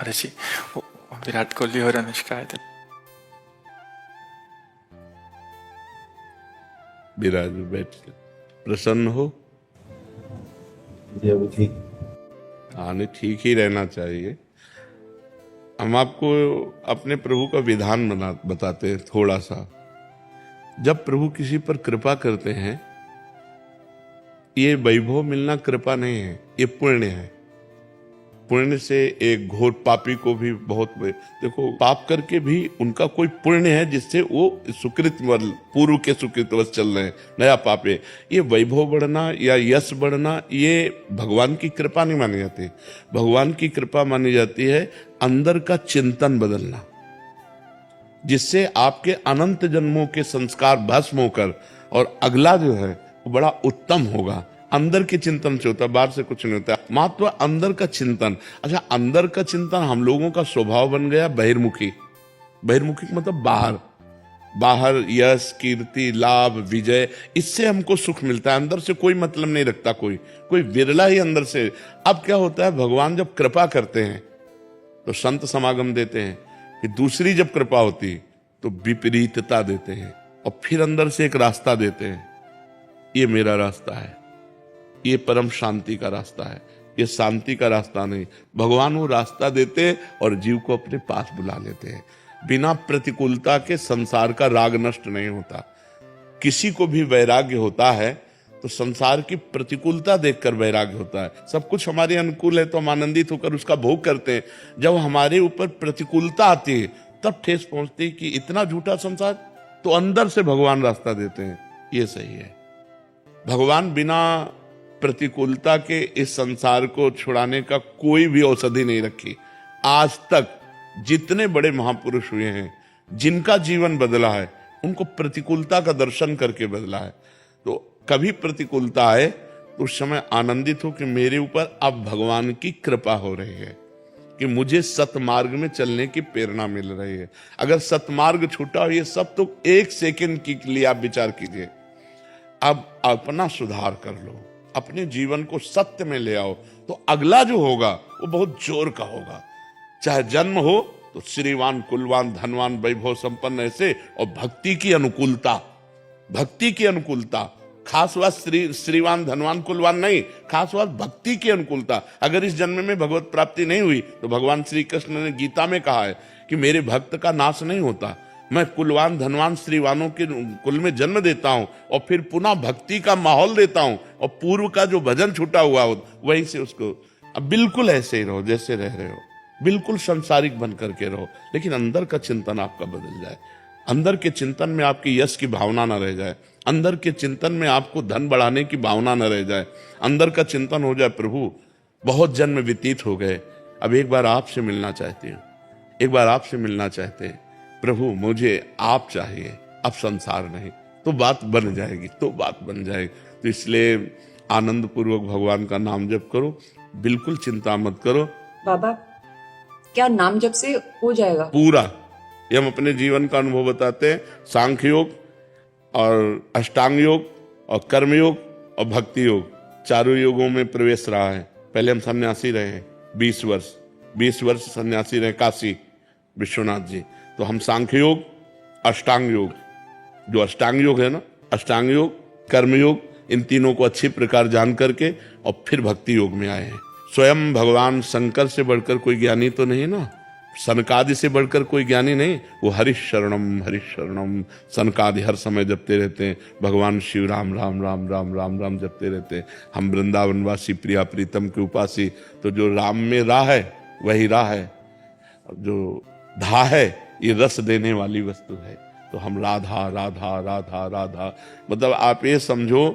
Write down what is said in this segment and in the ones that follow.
महाराज विराट कोहली और अनुष्का है। विराज बैठ प्रसन्न हो। जी अभी ठीक। हाँ नहीं, ठीक ही रहना चाहिए। हम आपको अपने प्रभु का विधान बताते हैं थोड़ा सा। जब प्रभु किसी पर कृपा करते हैं, ये वैभव मिलना कृपा नहीं है, ये पुण्य है। पुण्य से एक घोर पापी को भी बहुत देखो, पाप करके भी उनका कोई पुण्य है जिससे वो सुकृत पूर्व के सुकृतवश चल रहे हैं, नया पाप है। ये वैभव बढ़ना या यश बढ़ना ये भगवान की कृपा नहीं मानी जाती। भगवान की कृपा मानी जाती है अंदर का चिंतन बदलना, जिससे आपके अनंत जन्मों के संस्कार भस्म होकर और अगला जो है वो बड़ा उत्तम होगा। अंदर के चिंतन से होता है, बाहर से कुछ नहीं होता। मात्र अंदर का चिंतन। अच्छा, अंदर का चिंतन हम लोगों का स्वभाव बन गया बहिर्मुखी। बहिर्मुखी मतलब बाहर, बाहर यश कीर्ति लाभ विजय, इससे हमको सुख मिलता है। अंदर से कोई मतलब नहीं रखता कोई विरला ही अंदर से। अब क्या होता है, भगवान जब कृपा करते हैं तो संत समागम देते हैं, कि दूसरी जब कृपा होती तो विपरीतता देते हैं, और फिर अंदर से एक रास्ता देते हैं। ये मेरा रास्ता है, ये परम शांति का रास्ता है, ये शांति का रास्ता नहीं। भगवान वो रास्ता देते और जीव को अपने पास बुला लेते हैं। बिना प्रतिकूलता के संसार का राग नष्ट नहीं होता। किसी को भी वैराग्य होता है तो संसार की प्रतिकूलता देखकर वैराग्य होता है। सब कुछ हमारे अनुकूल है तो हम आनंदित होकर उसका भोग करते हैं। जब हमारे ऊपर प्रतिकूलता आती है तब ठेस पहुंचती है कि इतना झूठा संसार, तो अंदर से भगवान रास्ता देते हैं। ये सही है। भगवान बिना प्रतिकूलता के इस संसार को छुड़ाने का कोई भी औषधि नहीं रखी। आज तक जितने बड़े महापुरुष हुए हैं, जिनका जीवन बदला है, उनको प्रतिकूलता का दर्शन करके बदला है। तो कभी प्रतिकूलता आए तो उस समय आनंदित हो कि मेरे ऊपर अब भगवान की कृपा हो रही है, कि मुझे सतमार्ग में चलने की प्रेरणा मिल रही है। अगर सतमार्ग छूटा हो, ये सब तो एक सेकंड के लिए आप विचार कीजिए। अब अपना सुधार कर लो, अपने जीवन को सत्य में ले आओ, तो अगला जो होगा वो बहुत जोर का होगा। चाहे जन्म हो तो श्रीवान कुलवान धनवान वैभव संपन्न ऐसे, और भक्ति की अनुकूलता, भक्ति की अनुकूलता। खास बात श्रीवान धनवान कुलवान नहीं, खास बात भक्ति की अनुकूलता। अगर इस जन्म में भगवत प्राप्ति नहीं हुई तो भगवान श्री कृष्ण ने गीता में कहा है कि मेरे भक्त का नाश नहीं होता। मैं कुलवान धनवान श्रीवानों के कुल में जन्म देता हूं और फिर पुनः भक्ति का माहौल देता हूं, और पूर्व का जो भजन छूटा हुआ हो वहीं से उसको। अब बिल्कुल ऐसे ही रहो जैसे रह रहे हो, बिल्कुल संसारिक बन करके रहो, लेकिन अंदर का चिंतन आपका बदल जाए। अंदर के चिंतन में आपकी यश की भावना न रह जाए, अंदर के चिंतन में आपको धन बढ़ाने की भावना न रह जाए। अंदर का चिंतन हो जाए, प्रभु बहुत जन्म व्यतीत हो गए, अब एक बार आपसे मिलना चाहती हूँ, एक बार आपसे मिलना चाहते हैं प्रभु, मुझे आप चाहिए, अब संसार नहीं। तो बात बन जाएगी, तो बात बन जाएगी। तो इसलिए आनंद पूर्वक भगवान का नाम जप करो, बिल्कुल चिंता मत करो। बाबा, क्या नाम जप से हो जाएगा पूरा? ये हम अपने जीवन का अनुभव बताते हैं। सांख्य योग और अष्टांग योग और कर्म योग और भक्ति योग, चारों योगों में प्रवेश रहा है। पहले हम सन्यासी रहे हैं 20 वर्ष सन्यासी रहे काशी विश्वनाथ जी। तो हम सांख्य योग, अष्टांग योग, जो अष्टांग योग है ना, अष्टांग योग, कर्म योग, इन तीनों को अच्छी प्रकार जान करके और फिर भक्ति योग में आए हैं। स्वयं भगवान शंकर से बढ़कर कोई ज्ञानी तो नहीं ना, सनकादि से बढ़कर कोई ज्ञानी नहीं। वो हरिश शरणम सनकादि हर समय जपते रहते हैं। भगवान शिव राम राम राम राम राम राम जपते रहते हैं। हम वृंदावनवासी प्रिया प्रीतम के उपासी, तो जो राम में राह है वही राह है, जो धा है ये रस देने वाली वस्तु है। तो हम राधा राधा राधा राधा, मतलब आप ये समझो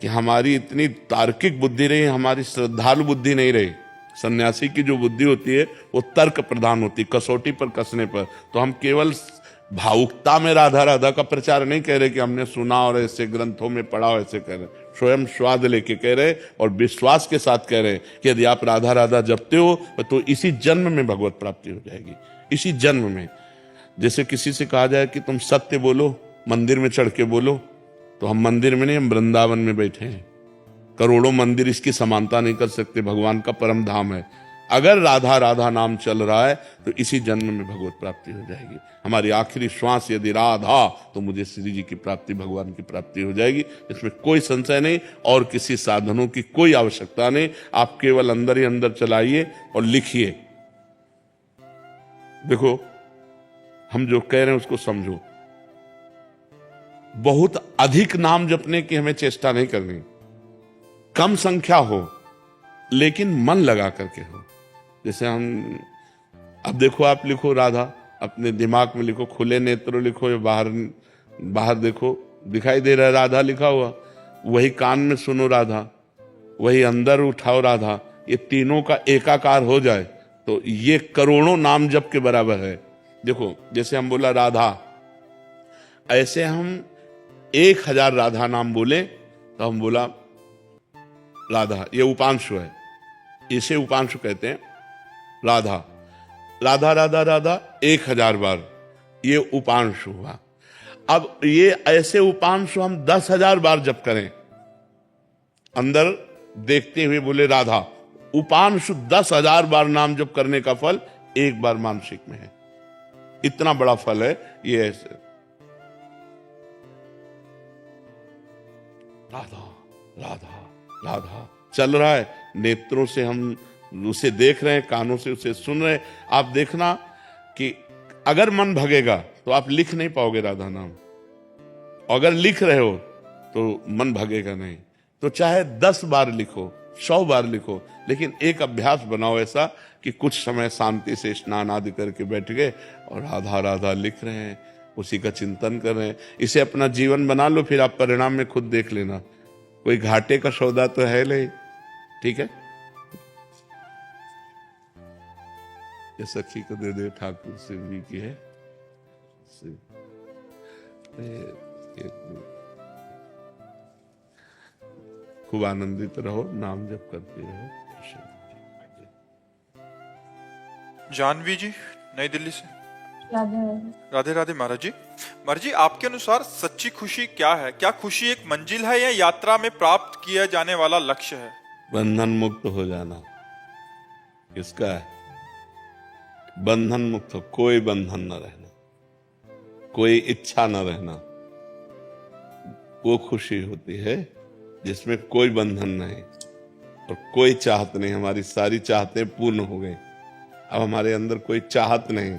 कि हमारी इतनी तार्किक बुद्धि रही, हमारी श्रद्धालु बुद्धि नहीं रही। सन्यासी की जो बुद्धि होती है वो तर्क प्रधान होती, कसौटी पर कसने पर। तो हम केवल भावुकता में राधा राधा का प्रचार नहीं कह रहे कि हमने सुना और ऐसे ग्रंथों में पढ़ा और ऐसे कह रहे, स्वयं स्वाद लेके कह रहे और विश्वास के साथ कह रहे कि यदि आप राधा राधा जपते हो तो इसी जन्म में भगवत प्राप्ति हो जाएगी, इसी जन्म में। जैसे किसी से कहा जाए कि तुम सत्य बोलो, मंदिर में चढ़ के बोलो, तो हम मंदिर में नहीं, हम वृंदावन में बैठे हैं। करोड़ों मंदिर इसकी समानता नहीं कर सकते, भगवान का परम धाम है। अगर राधा राधा नाम चल रहा है तो इसी जन्म में भगवत प्राप्ति हो जाएगी। हमारी आखिरी श्वास यदि राधा, तो मुझे श्री जी की प्राप्ति, भगवान की प्राप्ति हो जाएगी। इसमें कोई संशय नहीं और किसी साधनों की कोई आवश्यकता नहीं। आप केवल अंदर ही अंदर चलाइए और लिखिए। देखो, हम जो कह रहे हैं उसको समझो। बहुत अधिक नाम जपने की हमें चेष्टा नहीं करनी, कम संख्या हो लेकिन मन लगा करके हो। जैसे हम, अब देखो, आप लिखो राधा, अपने दिमाग में लिखो, खुले नेत्र लिखो या बाहर देखो, दिखाई दे रहा है राधा लिखा हुआ, वही कान में सुनो राधा, वही अंदर उठाओ राधा, ये तीनों का एकाकार हो जाए तो ये करोड़ों नाम जप के बराबर है। देखो, जैसे हम बोला राधा, ऐसे हम 1000 राधा नाम बोले तो हम बोला राधा, ये उपांशु है, इसे उपांशु कहते हैं। राधा राधा राधा राधा 1000 बार, ये उपांशु हुआ। अब ये ऐसे उपांशु हम 10,000 बार जप करें, अंदर देखते हुए बोले राधा, उपांशु 10,000 बार नाम जप करने का फल एक बार मानसिक में है। इतना बड़ा फल है ये। ऐसे राधा राधा राधा चल रहा है, नेत्रों से हम उसे देख रहे हैं, कानों से उसे सुन रहे हैं। आप देखना कि अगर मन भगेगा तो आप लिख नहीं पाओगे राधा नाम, अगर लिख रहे हो तो मन भगेगा नहीं। तो चाहे 10 बार लिखो, 100 बार लिखो, लेकिन एक अभ्यास बनाओ ऐसा कि कुछ समय शांति से स्नान आदि करके बैठ गए और राधा राधा लिख रहे हैं, उसी का चिंतन कर रहे हैं। इसे अपना जीवन बना लो, फिर आप परिणाम में खुद देख लेना। कोई घाटे का सौदा तो है नहीं, ठीक है। ये सखी को दे दे, ठाकुर से भी की है। खूब आनंदित रहो, नाम जप करते रहो। जानवी जी, नई दिल्ली से। राधे राधे राधे महाराज जी। महाराज जी, आपके अनुसार सच्ची खुशी क्या है? क्या खुशी एक मंजिल है या यात्रा में प्राप्त किया जाने वाला लक्ष्य है? बंधन मुक्त हो जाना, किसका है? बंधन मुक्त हो, कोई बंधन न रहना, कोई इच्छा न रहना, वो खुशी होती है जिसमें कोई बंधन नहीं और कोई चाहत नहीं। हमारी सारी चाहतें पूर्ण हो गई, अब हमारे अंदर कोई चाहत नहीं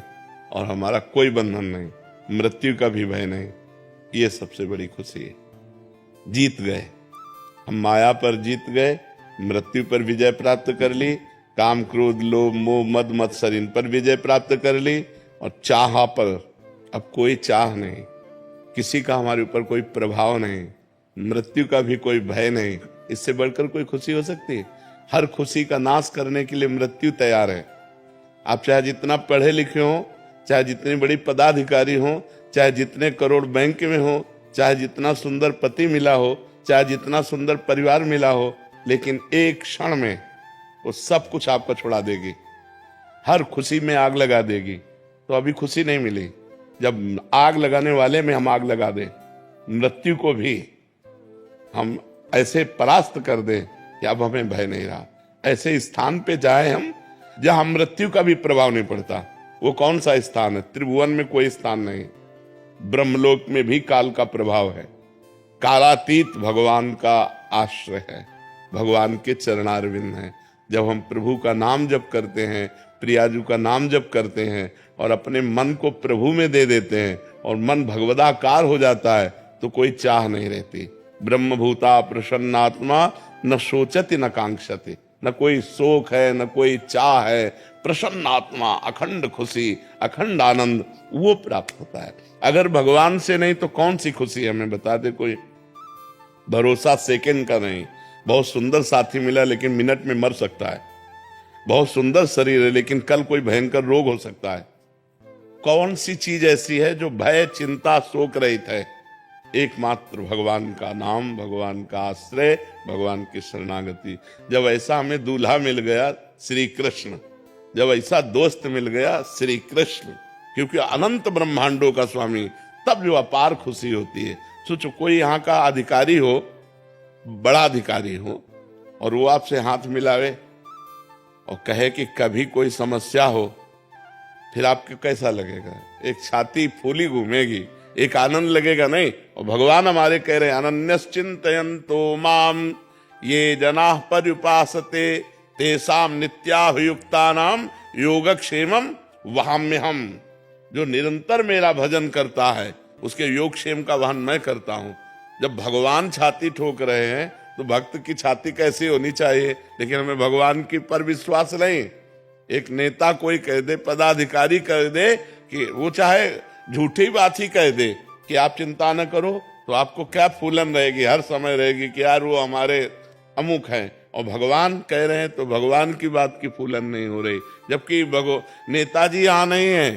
और हमारा कोई बंधन नहीं, मृत्यु का भी भय नहीं। ये सबसे बड़ी खुशी है। जीत गए हम, माया पर जीत गए, मृत्यु पर विजय प्राप्त कर ली, काम क्रोध लोभ मोह मद मत्सर इन पर विजय प्राप्त कर ली, और चाह पर अब कोई चाह नहीं, किसी का हमारे ऊपर कोई प्रभाव नहीं, मृत्यु का भी कोई भय नहीं। इससे बढ़कर कोई खुशी हो सकती है? हर खुशी का नाश करने के लिए मृत्यु तैयार है। आप चाहे जितना पढ़े लिखे हो, चाहे जितनी बड़ी पदाधिकारी हो, चाहे जितने करोड़ बैंक में हो, चाहे जितना सुंदर पति मिला हो, चाहे जितना सुंदर परिवार मिला हो, लेकिन एक क्षण में वो सब कुछ आपको छुड़ा देगी, हर खुशी में आग लगा देगी। तो अभी खुशी नहीं मिली। जब आग लगाने वाले में हम आग लगा दें, मृत्यु को भी हम ऐसे परास्त कर दें कि अब हमें भय नहीं रहा, ऐसे स्थान पे जाए हम जहां मृत्यु का भी प्रभाव नहीं पड़ता। वो कौन सा स्थान है? त्रिभुवन में कोई स्थान नहीं, ब्रह्मलोक में भी काल का प्रभाव है। कालातीत भगवान का आश्रय है, भगवान के चरणारविंद है। जब हम प्रभु का नाम जप करते हैं, प्रियाजू का नाम जप करते हैं और अपने मन को प्रभु में दे देते हैं और मन भगवदाकार हो जाता है, तो कोई चाह नहीं रहती। ब्रह्मभूता प्रसन्नात्मा न सोचति न कांक्षति, न कोई शोक है न कोई चाह है। प्रसन्न आत्मा, अखंड खुशी, अखंड आनंद वो प्राप्त होता है। अगर भगवान से नहीं तो कौन सी खुशी हमें बता दे कोई? भरोसा सेकंड का नहीं। बहुत सुंदर साथी मिला लेकिन मिनट में मर सकता है, बहुत सुंदर शरीर है लेकिन कल कोई भयंकर रोग हो सकता है। कौन सी चीज ऐसी है जो भय चिंता शोक रहित है? एकमात्र भगवान का नाम, भगवान का आश्रय, भगवान की शरणागति। जब ऐसा हमें दूल्हा मिल गया श्री कृष्ण, जब ऐसा दोस्त मिल गया श्री कृष्ण, क्योंकि अनंत ब्रह्मांडों का स्वामी, तब जो अपार खुशी होती है। सोचो कोई यहाँ का अधिकारी हो, बड़ा अधिकारी हो, और वो आपसे हाथ मिलावे, और कहे कि कभी कोई समस्या हो, फिर आपको कैसा लगेगा? एक छाती फूली घूमेगी, एक आनंद लगेगा नहीं। और भगवान हमारे कह रहे हैं अनन्यश्चिन्तयन्तो माम ये जनाः पर्युपासते तेषां नित्याभियुक्तानां योगक्षेमं वहाम्यहम्। जो निरंतर मेरा भजन करता है उसके योगक्षेम का वहन मैं करता हूं। जब भगवान छाती ठोक रहे हैं तो भक्त की छाती कैसी होनी चाहिए? लेकिन हमें भगवान की पर विश्वास नहीं। एक नेता कोई कह दे, पदाधिकारी कह दे कि वो चाहे झूठी बात ही कह दे कि आप चिंता न करो, तो आपको क्या फूलन रहेगी, हर समय रहेगी कि यार वो हमारे अमुक हैं। और भगवान कह रहे हैं तो भगवान की बात की फूलन नहीं हो रही। जबकि नेताजी यहां नहीं है,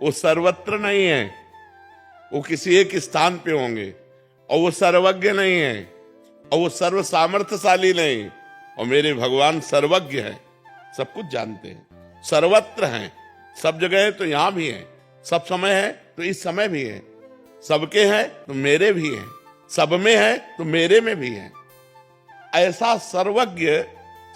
वो सर्वत्र नहीं है, वो किसी एक स्थान पे होंगे। और वो सर्वज्ञ नहीं है, और वो सर्व सामर्थ्यशाली नहीं। और मेरे भगवान सर्वज्ञ है, सब कुछ जानते हैं, सर्वत्र हैं, सब जगह है तो यहां भी है, सब समय है तो इस समय भी है, सबके हैं तो मेरे भी हैं, सब में है तो मेरे में भी है। ऐसा सर्वज्ञ,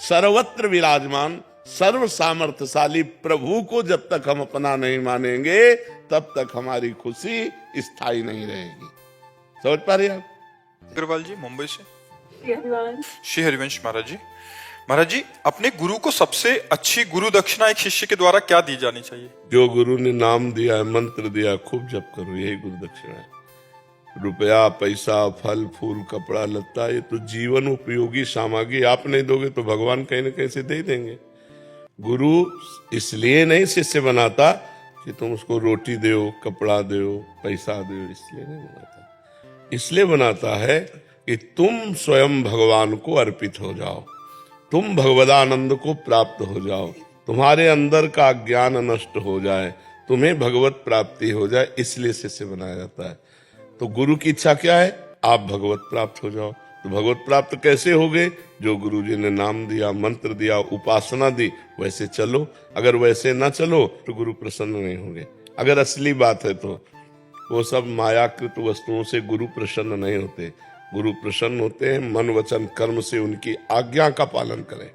सर्वत्र विराजमान, सर्व सामर्थ्यशाली प्रभु को जब तक हम अपना नहीं मानेंगे तब तक हमारी खुशी स्थायी नहीं रहेगी। समझ पा रहे आप? अग्रवाल जी मुंबई से। श्री हरिवंश महाराज जी। महाराज जी, अपने गुरु को सबसे अच्छी गुरु दक्षिणा एक शिष्य के द्वारा क्या दी जानी चाहिए? जो गुरु ने नाम दिया है, मंत्र दिया, खूब जप करो, यही गुरु दक्षिणा है। रुपया, पैसा, फल फूल, कपड़ा लत्ता, ये तो जीवन उपयोगी सामग्री आप नहीं दोगे तो भगवान कहीं ना कहीं से दे देंगे। गुरु इसलिए नहीं शिष्य बनाता कि तुम उसको रोटी दो, कपड़ा दो, पैसा दो, इसलिए नहीं बनाता। इसलिए बनाता है कि तुम स्वयं भगवान को अर्पित हो जाओ, तुम भगवदानंद को प्राप्त हो जाओ, तुम्हारे अंदर का ज्ञान नष्ट हो जाए, तुम्हें भगवत प्राप्ति हो जाए, इसलिए शिष्य बनाया जाता है। तो गुरु की इच्छा क्या है? आप भगवत प्राप्त हो जाओ। तो भगवत प्राप्त कैसे होगे? जो गुरु जी ने नाम दिया, मंत्र दिया, उपासना दी, वैसे चलो। अगर वैसे ना चलो तो गुरु प्रसन्न नहीं होंगे। अगर असली बात है तो वो सब मायाकृत वस्तुओं से गुरु प्रसन्न नहीं होते। गुरु प्रसन्न होते हैं मन वचन कर्म से, उनकी आज्ञा का पालन करें।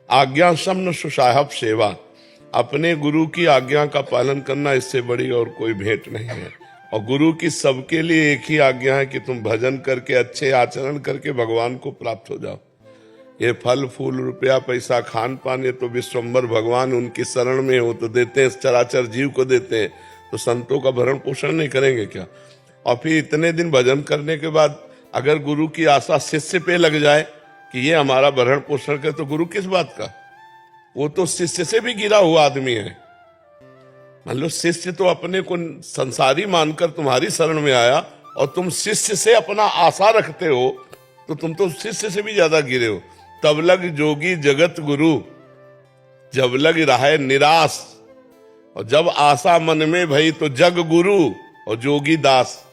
आज्ञा समन सुसाहब सेवा, अपने गुरु की आज्ञा का पालन करना, इससे बड़ी और कोई भेंट नहीं है। और गुरु की सबके लिए एक ही आज्ञा है कि तुम भजन करके, अच्छे आचरण करके भगवान को प्राप्त हो जाओ। ये फल फूल, रुपया, पैसा, खान पान, ये तो विश्वम्भर भगवान उनकी शरण में हो तो देते हैं, चराचर जीव को देते हैं। तो संतों का भरण पोषण नहीं करेंगे क्या? और फिर इतने दिन भजन करने के बाद अगर गुरु की आशा शिष्य पे लग जाए कि ये हमारा भरण पोषण करे, तो गुरु किस बात का? वो तो शिष्य से भी गिरा हुआ आदमी है। मान लो शिष्य तो अपने को संसारी मानकर तुम्हारी शरण में आया और तुम शिष्य से अपना आशा रखते हो, तो तुम तो शिष्य से भी ज्यादा गिरे हो। तब लग जोगी जगत गुरु, जब लग रहा निराश, और जब आशा मन में भई तो जग गुरु और जोगी दास।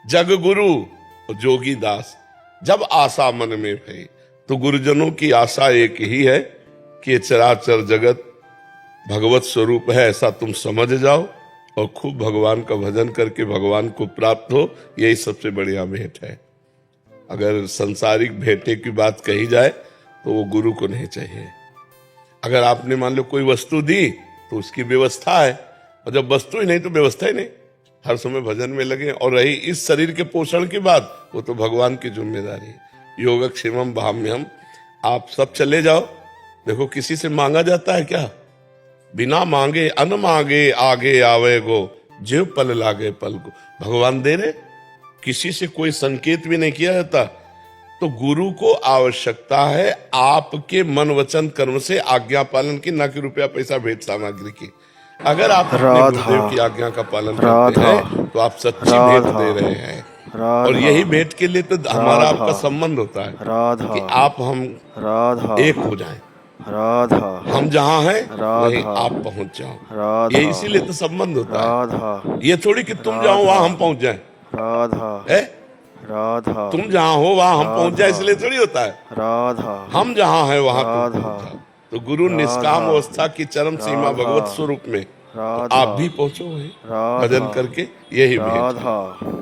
जग गुरु और जोगी दास, जब आशा मन में भई। तो गुरुजनों की आशा एक ही है कि ये चराचर जगत भगवत स्वरूप है, ऐसा तुम समझ जाओ और खूब भगवान का भजन करके भगवान को प्राप्त हो। यही सबसे बढ़िया भेंट है। अगर सांसारिक भेंटे की बात कही जाए तो वो गुरु को नहीं चाहिए। अगर आपने मान लो कोई वस्तु दी तो उसकी व्यवस्था है, और जब वस्तु ही नहीं तो व्यवस्था ही नहीं। हर समय भजन में लगे। और रही इस शरीर के पोषण की बात, वो तो भगवान की जिम्मेदारी है। योगक्षेमम भाम्यहम्, आप सब चले जाओ। देखो किसी से मांगा जाता है क्या? बिना मांगे अन मांगे आगे आवे गो, जो पल लागे पल को। भगवान दे रहे, किसी से कोई संकेत भी नहीं किया जाता। तो गुरु को आवश्यकता है आपके मन वचन कर्म से आज्ञा पालन की, ना कि रुपया पैसा भेंट सामग्री की। अगर आप अपने गुरुदेव की आज्ञा का पालन करते हैं तो आप सच्ची भेंट दे रहे हैं। और यही भेंट के लिए तो हमारा आपका संबंध होता है कि आप हम एक हो जाएं। हम जहाँ हैं वहीं आप पहुंच जाओ। ये इसीलिए तो संबंध होता है। ये थोड़ी कि तुम जाओ वहां हम पहुंच जाएं। तुम जहाँ हो वहां हम पहुंच जाए, इसलिए थोड़ी होता है। हम जहाँ हैं वहां तुम पहुंच जाओ। तो गुरु निष्काम अवस्था की चरम सीमा भगवत स्वरूप में, तो आप भी पहुंचो वहीं भजन करके। यही भेंट है।